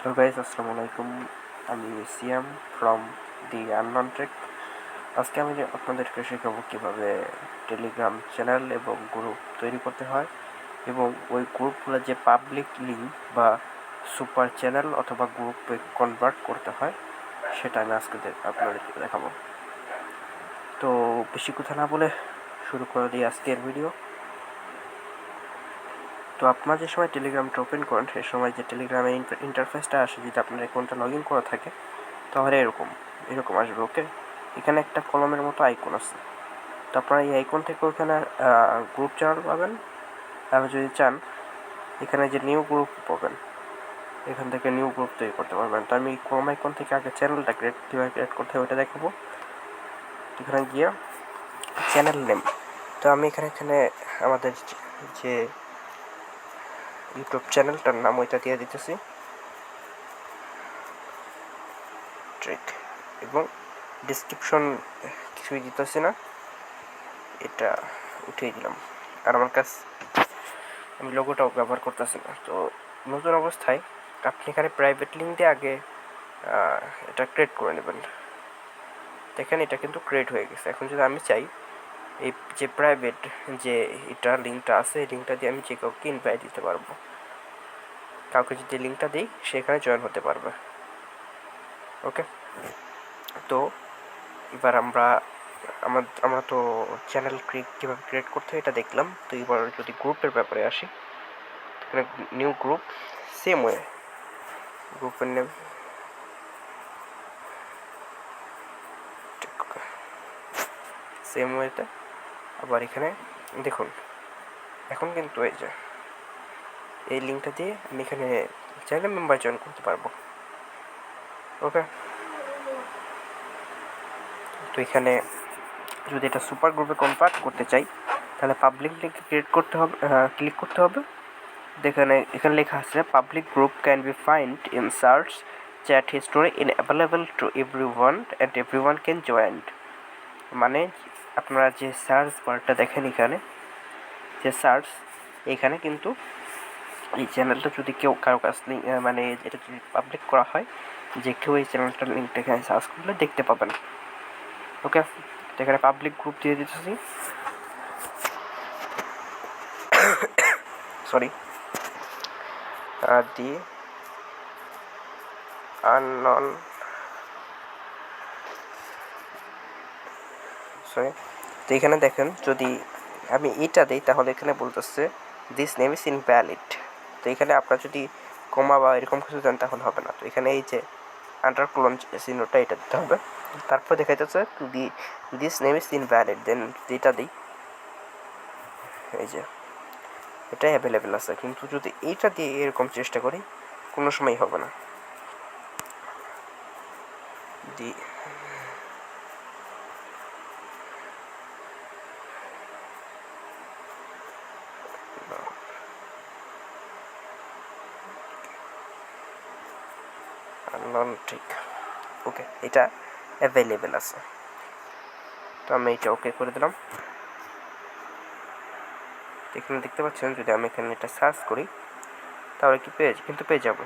Hello guys, আসসালামু আলাইকুম। আমি সিয়াম ফ্রম দি আননন ট্রেক। আজকে আমি আপনাদেরকে শেখাবো কীভাবে টেলিগ্রাম চ্যানেল এবং গ্রুপ তৈরি করতে হয় এবং ওই গ্রুপগুলো যে পাবলিক লিঙ্ক বা সুপার চ্যানেল অথবা গ্রুপে কনভার্ট করতে হয় সেটা আমি আজকে আপনাদেরকে দেখাবো। তো বেশি কথা না বলে শুরু করে দিই আজকের ভিডিও। তো আপনারা যে সময় টেলিগ্রামটা ওপেন করেন সেই সময় যে টেলিগ্রামের ইন্টারফেসটা আসে, যদি আপনার অ্যাকাউন্টটা লগ ইন করা থাকে তাহলে এরকম আসবে। ওকে, এখানে একটা কলমের মতো আইকন আছে। তো আপনারা এই আইকন থেকে ওখানে গ্রুপ চ্যানেল পাবেন। আপনি যদি চান এখানে যে নিউ গ্রুপ পাবেন, এখান থেকে নিউ গ্রুপ তৈরি করতে পারবেন। তো আমি ক্রোম আইকন থেকে আগে চ্যানেলটা কীভাবে ক্রিয়েট করতে হয় ওইটা দেখাবো। এখানে গিয়ে চ্যানেল নেম, তো আমি এখানে আমাদের যে ইউটিউব চ্যানেলটার নাম ওইটা দিয়ে দিতেছি ট্রেক, এবং ডিসক্রিপশন কিছুই দিতেছি না, এটা উঠিয়ে দিলাম। আর আমার কাছে আমি লোগোটাও ব্যবহার করতেছি না। তো নতুন অবস্থায় আপনি এখানে প্রাইভেট লিঙ্ক দিয়ে আগে এটা ক্রিয়েট করে নেবেন। দেখেন এটা কিন্তু ক্রিয়েট হয়ে গেছে। এখন যদি আমি চাই এই যে প্রাইভেট যে এটা লিঙ্কটা আছে এই লিঙ্কটা দিয়ে আমি যে কাউকে ইনভাইট দিতে পারবো। কাউকে যদি লিঙ্কটা দিই সেখানে জয়েন হতে পারবে। ওকে, তো এবার আমরা তো চ্যানেল কীভাবে ক্রিয়েট করতে হয় এটা দেখলাম। তো এবার যদি গ্রুপের ব্যাপারে আসি, এখানে নিউ গ্রুপ, সেম ওয়ে গ্রুপের নেম সেম ওয়েতে। আবার এখানে দেখুন এখন কিন্তু এই যে এই লিঙ্কটা দিয়ে আমি এখানে চাইলে মেম্বার জয়েন করতে পারবো। ওকে, তো এখানে যদি এটা সুপার গ্রুপে কনভার্ট করতে চাই তাহলে পাবলিক লিঙ্ক ক্রিয়েট করতে হবে, ক্লিক করতে হবে। এখানে লেখা আছে public group can be find in search chat history in available to everyone and everyone can join. মানে আপনারা যে সার্চ বারটা দেখেন এখানে যে সার্চ, এখানে কিন্তু এই চ্যানেলটা যদি কেউ কারো কাছ মানে এটা যদি পাবলিক করা হয় যে কেউ এই চ্যানেলটার লিঙ্কটা এখানে সার্চ করলে দেখতে পাবেন। ওকে, তো এখানে পাবলিক গ্রুপ দিয়ে দিতেছি, সরি দিয়ে আননন তো এখানে দেখেন যদি আমি এটা দিই তাহলে এখানে বলতেছে দিস নেম ইজ ইনভ্যালিড। তো এখানে আপনার যদি কমা বা এরকম কিছু দেন তাহলে হবে না। তো এখানে এই যে আন্ডার কোলন চিহ্নটা এটা দিতে হবে। তারপর দেখা যাচ্ছে দিস নেম ইজ ইনভ্যালিড, দেন এটা দিই, এই যে এটা অ্যাভেলেবেল আছে। কিন্তু যদি এইটা দিয়ে এরকম চেষ্টা করি কোনো সময় হবে না। নন ঠিক, ওকে, এটা অ্যাভেলেবেল আছে। তো আমি এটা ওকে করে দিলাম। এখানে দেখতে পাচ্ছেন যদি আমি এখানে এটা সার্চ করি তাহলে কিন্তু পেয়ে যাব।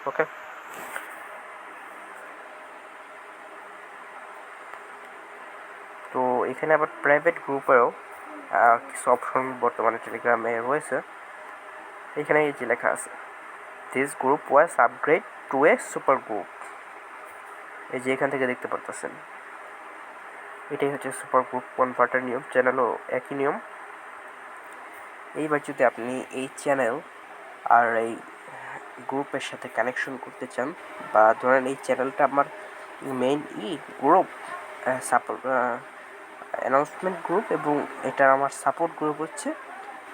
ওকে, তো এখানে আবার প্রাইভেট গ্রুপেও কিছু অপশন বর্তমানে টেলিগ্রামে রয়েছে। এখানে এই যে লেখা আছে this group was upgrade two A super group, এই যে এখান থেকে দেখতে পারতেছেন এটাই হচ্ছে সুপার গ্রুপ কনভার্টার নিয়ম। চ্যানেলও একই নিয়ম। এইবার যদি আপনি এই চ্যানেল আর এই গ্রুপের সাথে কানেকশন করতে চান, বা ধরেন এই চ্যানেলটা আমার main group support announcement group এবং এটা আমার সাপোর্ট গ্রুপ হচ্ছে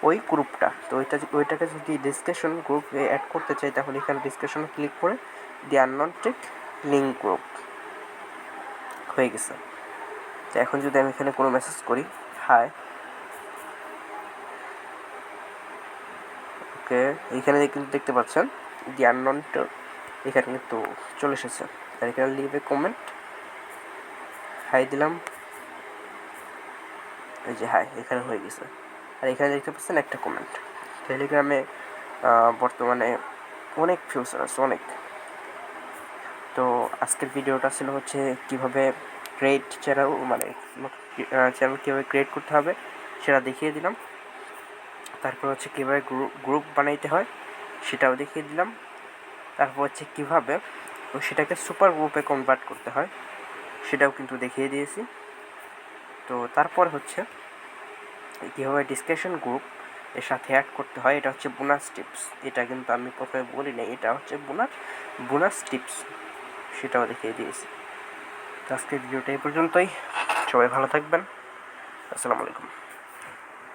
ওই গ্রুপটা। তো ওইটাকে যদি ডিসকাশন গ্রুপে অ্যাড করতে চাই তাহলে এখানে ডিসকাশনে ক্লিক করে দি আননন ট্রেক লিঙ্ক গ্রুপ হয়ে গেছে। তো এখন যদি আমি এখানে কোনো মেসেজ করি হাই, ওকে, এইখানে কিন্তু দেখতে পাচ্ছেন দি আননন ট্রেক এখানে কিন্তু চলে এসেছে। আর এখানে লিভ এ কমেন্ট, হাই দিলাম, এই যে হাই এখানে হয়ে গেছে। আর এখানে দেখতে পাচ্ছেন একটা কমেন্ট। টেলিগ্রামে বর্তমানে অনেক ফিউচার আছে, অনেক। তো আজকের ভিডিওটা ছিল হচ্ছে কীভাবে ক্রিয়েট চ্যানেল, মানে চ্যানেল কীভাবে ক্রিয়েট করতে হবে সেটা দেখিয়ে দিলাম। তারপর হচ্ছে কীভাবে গ্রুপ বানাইতে হয় সেটাও দেখিয়ে দিলাম। তারপর হচ্ছে কীভাবে সেটাকে সুপার গ্রুপে কনভার্ট করতে হয় সেটাও কিন্তু দেখিয়ে দিয়েছি। তো তারপর হচ্ছে কীভাবে ডিসকাশন গ্রুপ এর সাথে অ্যাড করতে হয়, এটা হচ্ছে বোনাস টিপস। এটা কিন্তু আমি প্রথমে বলি নাই, এটা হচ্ছে বোনাস টিপস, সেটাও দেখিয়ে দিয়েছি। আজকের ভিডিওটা এই পর্যন্তই। সবাই ভালো থাকবেন। আসসালামু আলাইকুম।